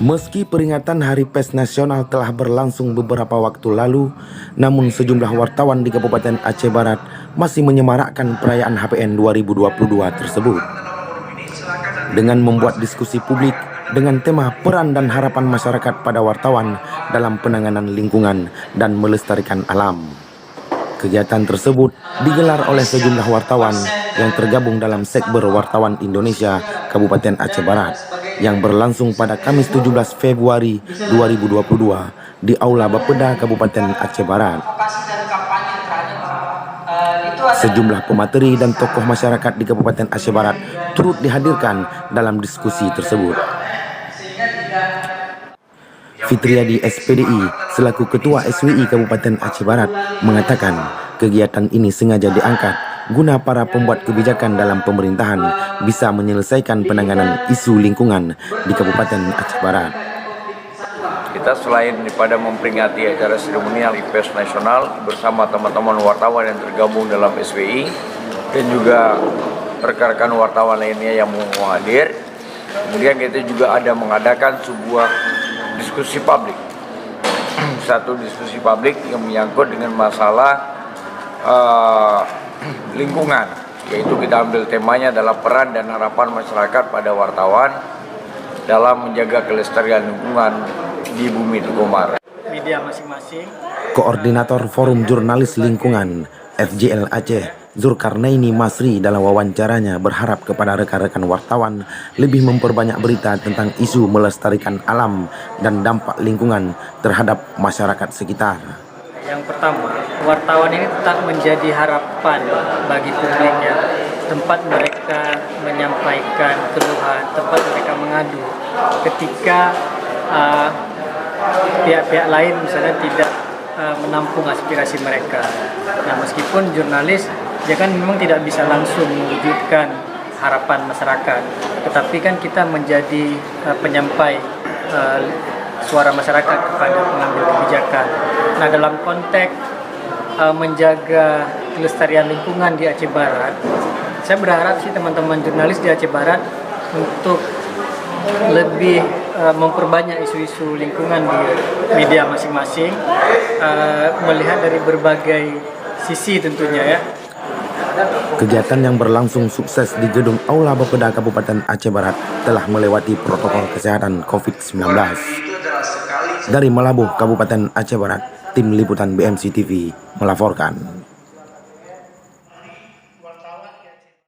Meski peringatan Hari Pers Nasional telah berlangsung beberapa waktu lalu, namun sejumlah wartawan di Kabupaten Aceh Barat masih menyemarakkan perayaan HPN 2022 tersebut. Dengan membuat diskusi publik dengan tema peran dan harapan masyarakat pada wartawan dalam penanganan lingkungan dan melestarikan alam. Kegiatan tersebut digelar oleh sejumlah wartawan yang tergabung dalam Sekber Wartawan Indonesia Kabupaten Aceh Barat yang berlangsung pada Kamis 17 Februari 2022 di Aula Bapeda Kabupaten Aceh Barat. Sejumlah pemateri dan tokoh masyarakat di Kabupaten Aceh Barat turut dihadirkan dalam diskusi tersebut. Fitriadi SPDI selaku Ketua SWI Kabupaten Aceh Barat mengatakan kegiatan ini sengaja diangkat guna para pembuat kebijakan dalam pemerintahan bisa menyelesaikan penanganan isu lingkungan di Kabupaten Aceh Barat. Kita selain daripada memperingati acara seremonial Pers Nasional bersama teman-teman wartawan yang tergabung dalam SWI dan juga rekan-rekan wartawan lainnya yang mau hadir, kemudian kita juga ada mengadakan sebuah diskusi publik. Satu diskusi publik yang menyangkut dengan masalah lingkungan, yaitu kita ambil temanya adalah peran dan harapan masyarakat pada wartawan dalam menjaga kelestarian lingkungan di bumi Tugomar. Media masing-masing. Koordinator Forum Jurnalis Lingkungan FJL Aceh, Zulkarnaini Masri, dalam wawancaranya berharap kepada rekan-rekan wartawan lebih memperbanyak berita tentang isu melestarikan alam dan dampak lingkungan terhadap masyarakat sekitar. Yang pertama, wartawan ini tetap menjadi harapan bagi publik, ya. Tempat mereka menyampaikan keluhan, tempat mereka mengadu ketika pihak-pihak lain misalnya tidak menampung aspirasi mereka. Nah, meskipun jurnalis dia kan memang tidak bisa langsung mewujudkan harapan masyarakat, tetapi kan kita menjadi penyampai suara masyarakat kepada pengambil kebijakan. Nah, dalam konteks menjaga kelestarian lingkungan di Aceh Barat, saya berharap sih teman-teman jurnalis di Aceh Barat untuk lebih memperbanyak isu-isu lingkungan di media masing-masing, melihat dari berbagai sisi tentunya, ya. Kegiatan yang berlangsung sukses di gedung Aula Bapeda Kabupaten Aceh Barat telah melewati protokol kesehatan COVID-19. Dari Melabuh, Kabupaten Aceh Barat, Tim Liputan BMC TV melaporkan.